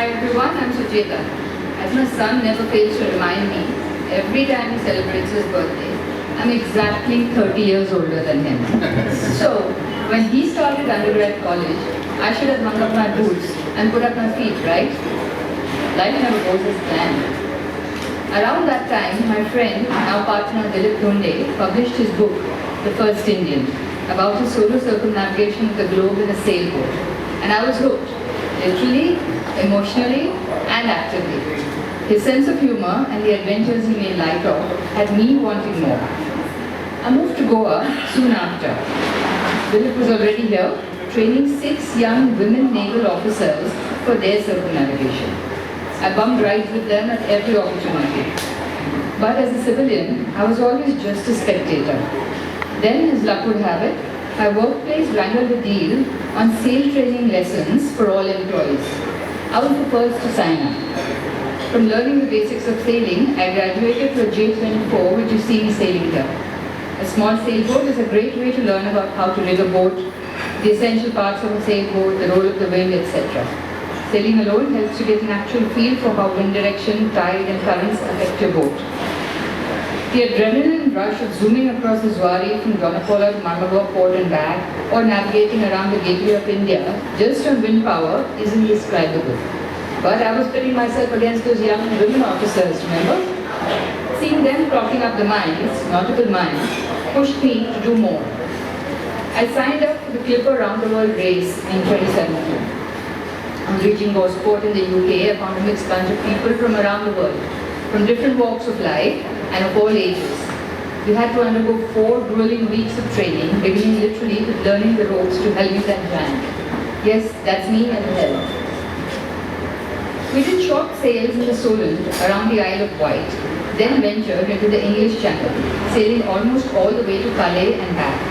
Hi everyone, I'm Jadhav. As my son never fails to remind me, every time he celebrates his birthday, I'm exactly 30 years older than him. So, when he started undergrad college, I should have hung up my boots and put up my feet, right? Life never goes as planned. Around that time, my friend, now partner Dilip Dhonde, published his book, The First Indian, about his solo circumnavigation of the globe in a sailboat. And I was hooked, literally, emotionally, and actively. His sense of humor and the adventures he made light of had me wanting more. I moved to Goa soon after. Dilip was already here, training 6 young women naval officers for their circumnavigation. I bumped rides with them at every opportunity. But as a civilian, I was always just a spectator. Then, as luck would have it, my workplace wrangled a deal on sail training lessons for all employees. I was the first to sign up. From learning the basics of sailing, I graduated to a J24, which you see me sailing here. A small sailboat is a great way to learn about how to rig a boat, the essential parts of a sailboat, the role of the wind, etc. Sailing alone helps you get an actual feel for how wind direction, tide and currents affect your boat. The adrenaline rush of zooming across the Zuari from Donapola to Marmagao port and back, or navigating around the gateway of India just on wind power is indescribable. But I was pitting myself against those young women officers, remember? Seeing them clocking up the mines, nautical mines, pushed me to do more. I signed up for the Clipper Round the World race in 2017. On reaching Gosport in the UK, I found a mixed bunch of people from around the world, from different walks of life and of all ages. We had to undergo 4 grueling weeks of training, beginning literally with learning the ropes to helmet and jang. Yes, that's me and hell. We did short sails in the Solent around the Isle of Wight, then ventured into the English Channel, sailing almost all the way to Calais and back.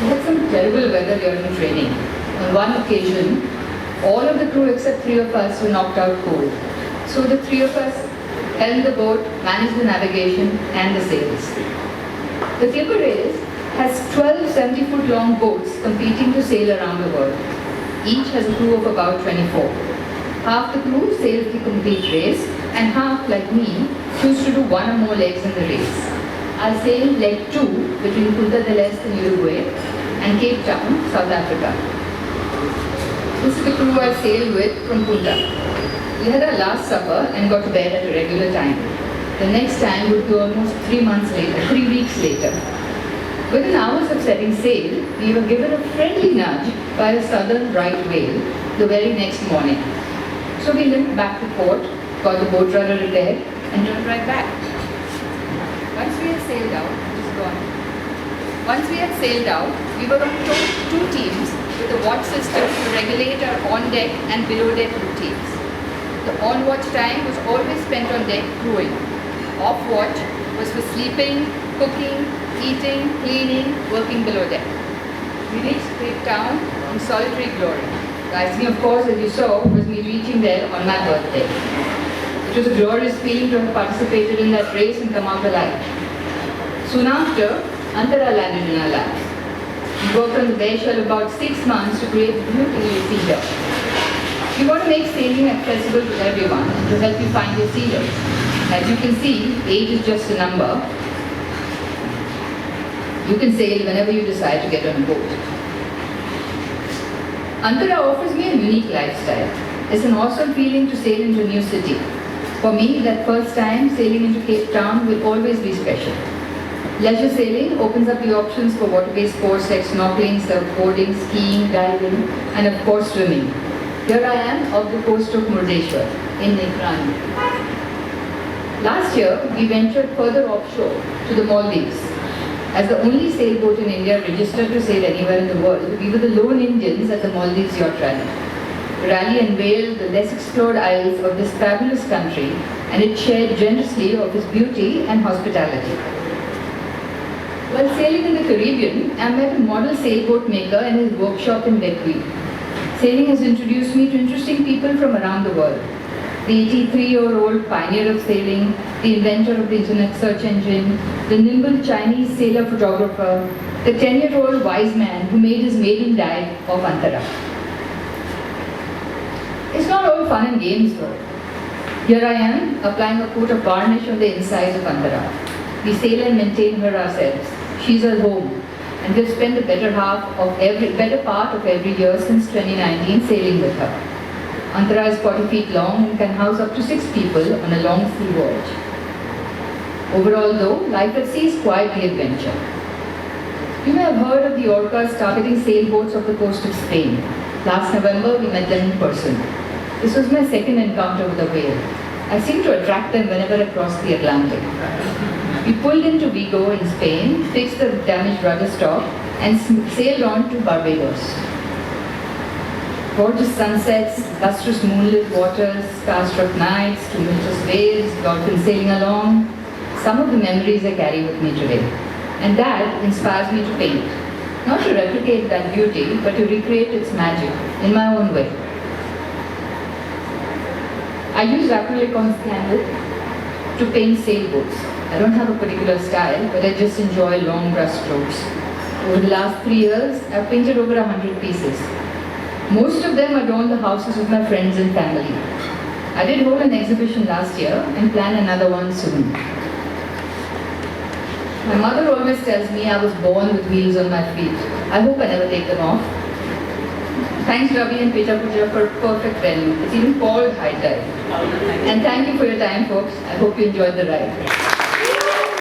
We had some terrible weather during training. On one occasion, all of the crew except 3 of us were knocked out cold. So the 3 of us helmed the boat, managed the navigation and the sails. The Clipper race has 12 70-foot long boats competing to sail around the world. Each has a crew of about 24. Half the crew sails the complete race and half, like me, choose to do 1 or more legs in the race. I sailed leg 2 between Punta del Este in Uruguay and Cape Town, South Africa. This is the crew I sailed with from Punta. We had our last supper and got to bed at a regular time. The next time would be almost 3 weeks later. Within hours of setting sail, we were given a friendly nudge by a southern right whale the very next morning. So we limped back to port, got the boat rudder repaired, and turned right back. Once we had sailed out, we were on 2 teams with a watch system to regulate our on-deck and below-deck routines. The on-watch time was always spent on deck crewing. Off-watch was for sleeping, cooking, eating, cleaning, working below deck. We reached Cape Town in solitary glory. The icing, of course, as you saw, was me reaching there on my birthday. It was a glorious feeling to have participated in that race and come out alive. Soon after, Antara landed in our laps. We worked on the bare shell about 6 months to create the beauty you see here. We want to make sailing accessible to everyone and to help you find your sailors. As you can see, age is just a number. You can sail whenever you decide to get on a boat. Antara offers me a unique lifestyle. It's an awesome feeling to sail into a new city. For me, that first time sailing into Cape Town will always be special. Leisure sailing opens up the options for water-based sports like snorkeling, surfboarding, skiing, diving, and of course swimming. Here I am off the coast of Murdeshwar in Nekrani. Last year, we ventured further offshore to the Maldives. As the only sailboat in India registered to sail anywhere in the world, we were the lone Indians at the Maldives Yacht Rally. The rally unveiled the less explored isles of this fabulous country, and it shared generously of its beauty and hospitality. While sailing in the Caribbean, I met a model sailboat maker in his workshop in Bequia. Sailing has introduced me to interesting people from around the world. The 83-year-old pioneer of sailing, the inventor of the internet search engine, the nimble Chinese sailor photographer, the 10-year-old wise man who made his maiden dive off Antara. It's not all fun and games though. Here I am, applying a coat of varnish on the insides of Antara. We sail and maintain her ourselves. She's our home, and we've spent the better part of every year since 2019 sailing with her. Antara is 40 feet long and can house up to 6 people on a long sea voyage. Overall though, life at sea is quite the adventure. You may have heard of the orcas targeting sailboats off the coast of Spain. Last November, we met them in person. This was my second encounter with a whale. I seem to attract them whenever I cross the Atlantic. We pulled into Vigo in Spain, fixed the damaged rudder stop, and sailed on to Barbados. Gorgeous sunsets, lustrous moonlit waters, star-struck nights, tumultuous waves, dolphins sailing along. Some of the memories I carry with me today. And that inspires me to paint. Not to replicate that beauty, but to recreate its magic in my own way. I use acrylic on canvas to paint sailboats. I don't have a particular style, but I just enjoy long brush strokes. Over the last 3 years, I've painted over 100 pieces. Most of them adorn the houses of my friends and family. I did hold an exhibition last year and plan another one soon. My mother always tells me I was born with wheels on my feet. I hope I never take them off. Thanks Ravi and Peter Puja for a perfect venue. It's even called High Tide. And thank you for your time folks. I hope you enjoyed the ride.